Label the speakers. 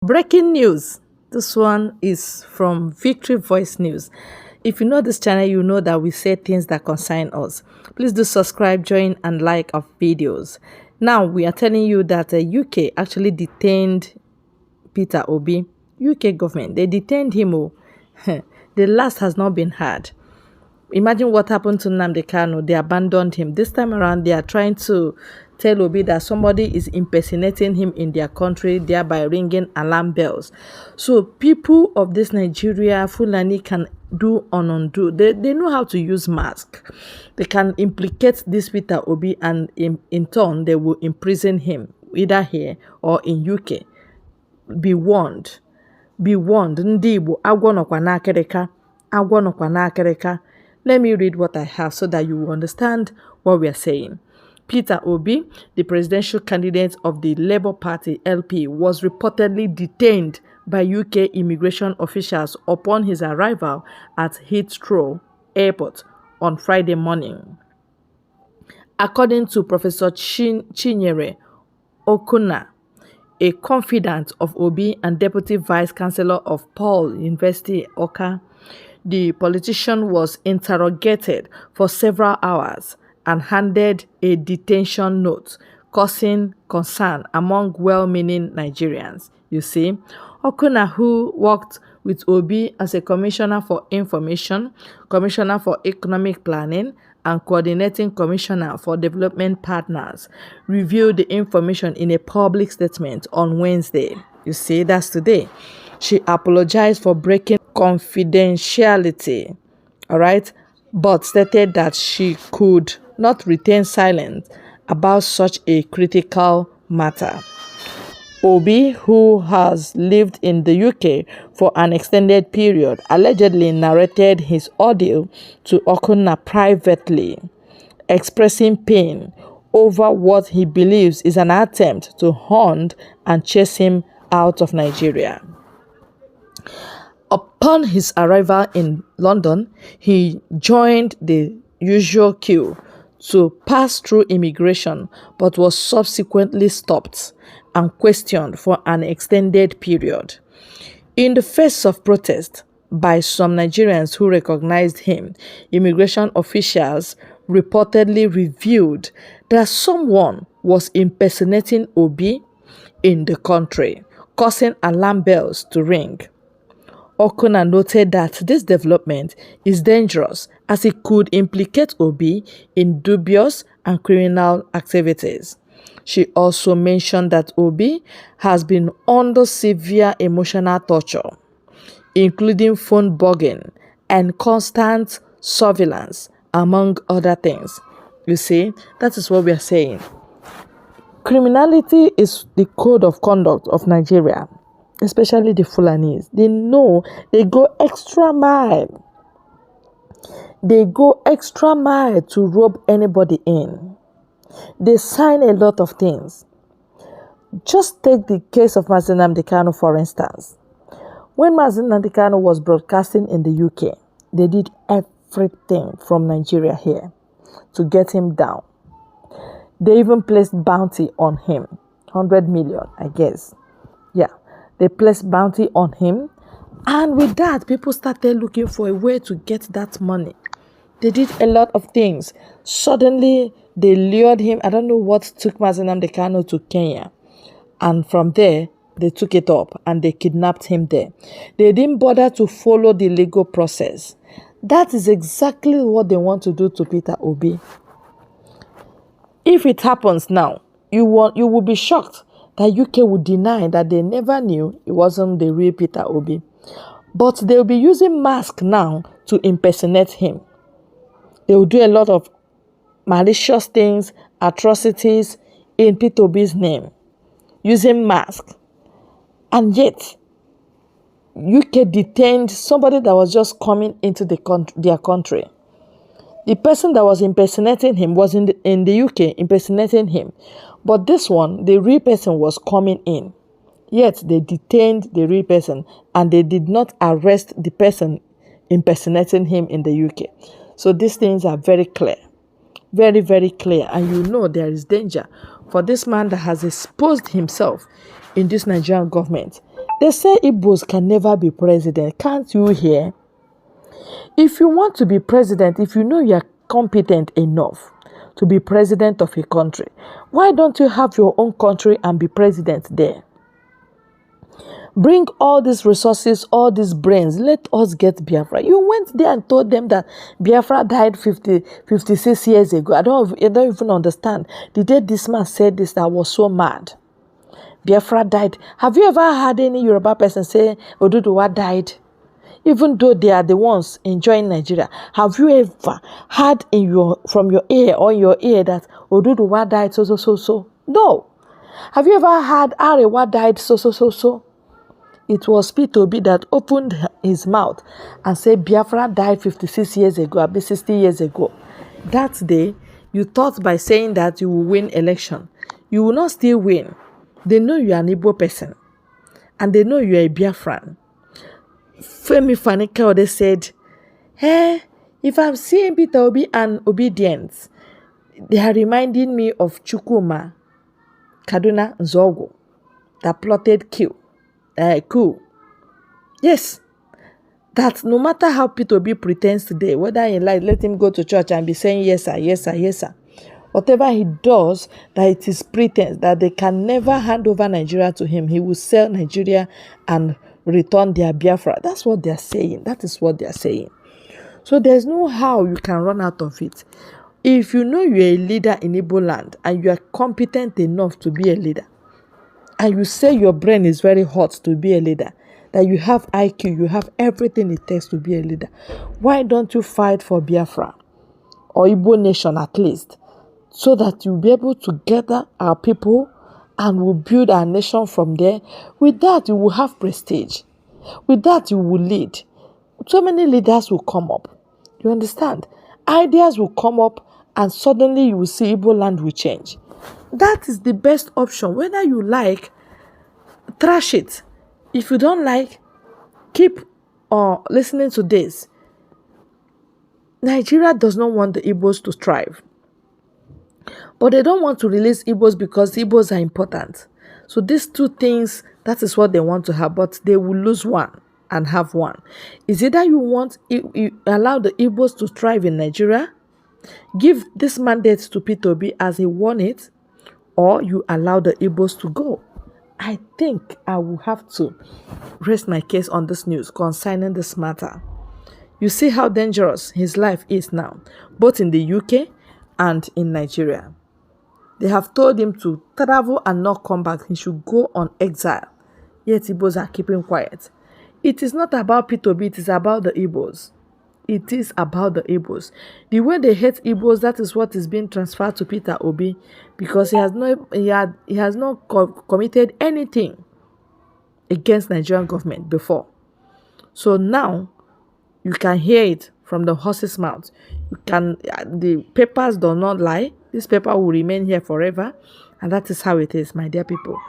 Speaker 1: Breaking news. This one is from Victory Voice News. If you know this channel, you know that we say things that concern us. Please do subscribe, join, and like our videos. Now, we are telling you that the UK actually detained Peter Obi. UK government, they detained him. Oh. The last has not been heard. Imagine what happened to Nnamdi Kanu. They abandoned him. This time around, they are trying to tell Obi that somebody is impersonating him in their country, thereby ringing alarm bells. So people of this Nigeria, Fulani, can do and undo. They know how to use mask. They can implicate this Peter Obi, and in turn, they will imprison him, either here or in UK. Be warned. Be warned. Ndị Igbo, agwọ nọkwa n'akịrịka. Agwọ nọkwa n'akịrịka. Let me read what I have so that you will understand what we are saying. Peter Obi, the presidential candidate of the Labour Party LP, was reportedly detained by UK immigration officials upon his arrival at Heathrow Airport on Friday morning. According to Professor Chinyere Okuna, a confidant of Obi and Deputy Vice Chancellor of Paul University, Oka, the politician was interrogated for several hours and handed a detention note, causing concern among well-meaning Nigerians. You see, Okuna, who worked with Obi as a commissioner for information, commissioner for economic planning, and coordinating commissioner for development partners, reviewed the information in a public statement on Wednesday. You see, that's today. She apologized for breaking confidentiality, all right, but stated that she could not retain silence about such a critical matter. Obi, who has lived in the UK for an extended period, allegedly narrated his audio to Okuna privately, expressing pain over what he believes is an attempt to hunt and chase him out of Nigeria. Upon his arrival in London, he joined the usual queue to pass through immigration, but was subsequently stopped and questioned for an extended period. In the face of protest by some Nigerians who recognized him, immigration officials reportedly revealed that someone impersonating Obi in the country, causing alarm bells to ring. Okuna noted that this development is dangerous as it could implicate Obi in dubious and criminal activities. She also mentioned that Obi has been under severe emotional torture, including phone bugging and constant surveillance, among other things. You see, that is what we are saying. Criminality is the code of conduct of Nigeria, especially the Fulanis. They know, they go extra mile. They go extra mile to rob anybody in. They sign a lot of things. Just take the case of Nnamdi Kanu, for instance. When Nnamdi Kanu was broadcasting in the UK, they did everything from Nigeria here to get him down. They even placed bounty on him, 100 million, I guess. Yeah, they placed bounty on him. And with that, people started looking for a way to get that money. They did a lot of things. Suddenly, they lured him. I don't know what took Nnamdi Kanu to Kenya. And from there, they took it up and they kidnapped him there. They didn't bother to follow the legal process. That is exactly what they want to do to Peter Obi. If it happens now, you will be shocked that UK would deny that they never knew it wasn't the real Peter Obi. But they'll be using masks now to impersonate him. They will do a lot of malicious things, atrocities in Peter Obi's name, using masks. And yet, UK detained somebody that was just coming into their country. The person that was impersonating him was in the UK impersonating him. But this one, the real person was coming in. Yet they detained the real person and they did not arrest the person impersonating him in the UK. So these things are very clear. Very, very clear. And you know there is danger for this man that has exposed himself in this Nigerian government. They say Igbos can never be president. Can't you hear? If you want to be president, if you know you are competent enough to be president of a country, why don't you have your own country and be president there? Bring all these resources, all these brains. Let us get Biafra. You went there and told them that Biafra died 56 years ago. I don't even understand. The day this man said this, I was so mad. Biafra died. Have you ever heard any Yoruba person say Oduduwa died? Even though they are the ones enjoying Nigeria. Have you ever heard from your ear or in your ear that Oduduwa died so? No. Have you ever heard Ārrẹst died so? It was P2B that opened his mouth and said Biafra died 56 years ago, maybe 60 years ago. That day, you thought by saying that you will win election. You will not still win. They know you are an Igbo person. And they know you are a Biafran. Femi Fani-Kayode said, hey, if I'm seeing Peter Obi and obedience, they are reminding me of Chukwuma, Kaduna Nzogo, that plotted coup. Yes, that no matter how Peter Obi pretends today, whether he like, let him go to church and be saying yes sir. Whatever he does, that it is pretense, that they can never hand over Nigeria to him. He will sell Nigeria and return their Biafra. That's what they are saying. That is what they are saying. So there's no how you can run out of it. If you know you're a leader in Igbo land and you are competent enough to be a leader, and you say your brain is very hot to be a leader, that you have IQ, you have everything it takes to be a leader, why don't you fight for Biafra or Igbo nation at least, so that you'll be able to gather our people and we'll build our nation from there? With that, you will have prestige. With that, you will lead. So many leaders will come up. You understand? Ideas will come up and suddenly you will see Igbo land will change. That is the best option. Whether you like, trash it. If you don't like, keep listening to this. Nigeria does not want the Igbos to thrive. But they don't want to release Igbos because Igbos are important. So these two things, that is what they want to have. But they will lose one and have one. Is either you allow the Igbos to thrive in Nigeria, give this mandate to P2B as he won it, or you allow the Igbos to go. I think I will have to rest my case on this news concerning this matter. You see how dangerous his life is now, both in the UK and in Nigeria. They have told him to travel and not come back. He should go on exile. Yet Igbos are keeping quiet. It is not about P2B, it is about the Igbos. It is about the Igbos. The way they hate Igbos, that is what is being transferred to Peter Obi, because he has not committed anything against Nigerian government before. So now you can hear it from the horse's mouth. The papers do not lie. This paper will remain here forever, and that is how it is, my dear people.